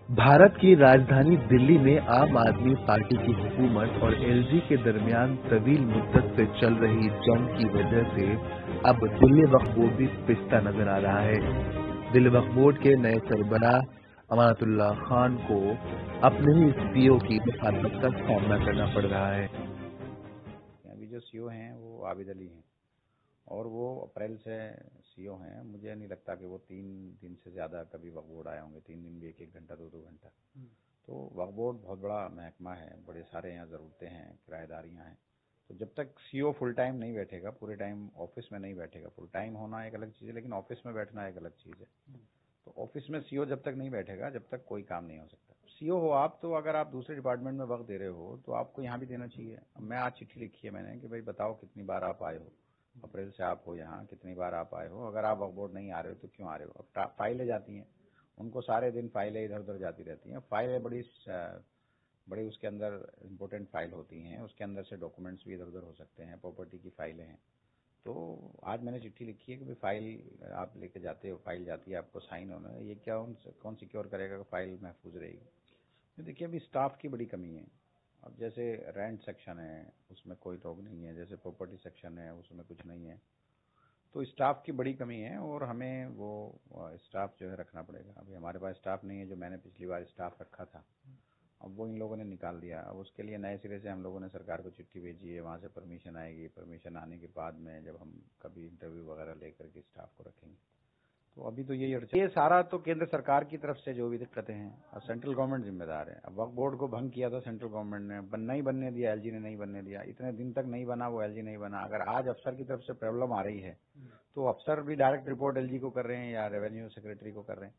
भारत की राजधानी दिल्ली में आम आदमी पार्टी की हुकूमत और एलजी के दरमियान तवील मुद्दत से चल रही जंग की वजह से अब दिल्ली वक्फ बोर्ड भी पिसता नजर आ रहा है। दिल्ली वक्फ बोर्ड के नए सरबराह अमानतुल्लाह खान को अपने ही सीईओ की मुखालफत का सामना करना पड़ रहा है। अभी जो सीईओ हैं वो आबिद अली हैं और वो अप्रैल से सीईओ हैं। मुझे नहीं लगता कि वो 3 दिन से ज़्यादा कभी वक्फ बोर्ड आए होंगे। 3 दिन भी 1-1 घंटा 2-2 घंटा। तो वक्फ बोर्ड बहुत बड़ा महकमा है, बड़े सारे यहाँ ज़रूरतें हैं, किराएदारियाँ हैं। तो जब तक सीईओ फुल टाइम नहीं बैठेगा, पूरे टाइम ऑफिस में नहीं बैठेगा, फुल टाइम होना एक अलग चीज़ है लेकिन ऑफिस में बैठना एक अलग चीज़ है। तो ऑफिस में सीईओ जब तक नहीं बैठेगा, जब तक कोई काम नहीं हो सकता। सीईओ हो आप, तो अगर आप दूसरे डिपार्टमेंट में वक्त दे रहे हो तो आपको यहाँ भी देना चाहिए। मैं आज चिट्ठी लिखी है मैंने कि भाई बताओ कितनी बार आप आए हो, अप्रैल से आप हो यहाँ, कितनी बार आप आए हो, अगर आप वक्फ बोर्ड नहीं आ रहे हो तो क्यों आ रहे हो। अब फाइलें जाती हैं, उनको सारे दिन फाइलें इधर उधर जाती रहती हैं। फाइलें बड़ी उसके अंदर इम्पोर्टेंट फाइल होती हैं, उसके अंदर से डॉक्यूमेंट्स भी इधर उधर हो सकते हैं, प्रॉपर्टी की फाइलें हैं। तो आज मैंने चिट्ठी लिखी है कि भाई फाइल आप लेके जाते हो, फाइल जाती है, आपको साइन होना है, ये क्या कौन सिक्योर करेगा कि फाइल महफूज रहेगी। तो देखिए अभी स्टाफ की बड़ी कमी है। अब जैसे रेंट सेक्शन है उसमें कोई लोग नहीं है, जैसे प्रॉपर्टी सेक्शन है उसमें कुछ नहीं है। तो स्टाफ की बड़ी कमी है और हमें वो स्टाफ जो है रखना पड़ेगा। अभी हमारे पास स्टाफ नहीं है, जो मैंने पिछली बार स्टाफ रखा था अब वो इन लोगों ने निकाल दिया। अब उसके लिए नए सिरे से हम लोगों ने सरकार को चिट्ठी भेजी है, वहाँ से परमिशन आएगी। परमिशन आने के बाद में जब हम कभी इंटरव्यू वगैरह लेकर के स्टाफ को रखेंगे। तो अभी तो यही अड़चन, ये सारा तो केंद्र सरकार की तरफ से जो भी दिक्कतें हैं, और सेंट्रल गवर्नमेंट जिम्मेदार है। अब वक्फ बोर्ड को भंग किया था सेंट्रल गवर्नमेंट ने, नहीं बनने दिया, एलजी ने नहीं बनने दिया, इतने दिन तक नहीं बना वो एलजी नहीं बना। अगर आज अफसर की तरफ से प्रॉब्लम आ रही है तो अफसर भी डायरेक्ट रिपोर्ट एलजी को कर रहे हैं या रेवेन्यू सेक्रेटरी को कर रहे हैं।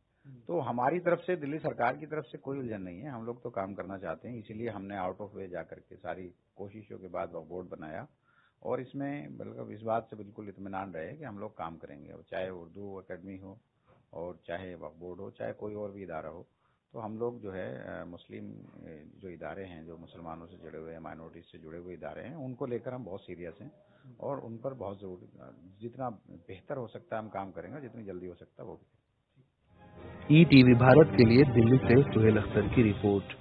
तो हमारी तरफ से, दिल्ली सरकार की तरफ से कोई उलझन नहीं है। हम लोग तो काम करना चाहते हैं, इसीलिए हमने आउट ऑफ वे जाकर के सारी कोशिशों के बाद वक्फ बोर्ड बनाया। और इसमें बल्कि इस बात से बिल्कुल इत्मीनान रहे कि हम लोग काम करेंगे, चाहे उर्दू अकेडमी हो और चाहे वक्फ बोर्ड हो, चाहे कोई और भी इदारा हो। तो हम लोग जो है मुस्लिम जो इदारे हैं, जो मुसलमानों से जुड़े हुए हैं, माइनॉरिटीज से जुड़े हुए इदारे हैं, उनको लेकर हम बहुत सीरियस हैं और उन पर बहुत जरूरी, जितना बेहतर हो सकता है हम काम करेंगे, जितनी जल्दी हो सकता है वो भी। ईटीवी भारत के लिए दिल्ली से सुहेल अख्तर की रिपोर्ट।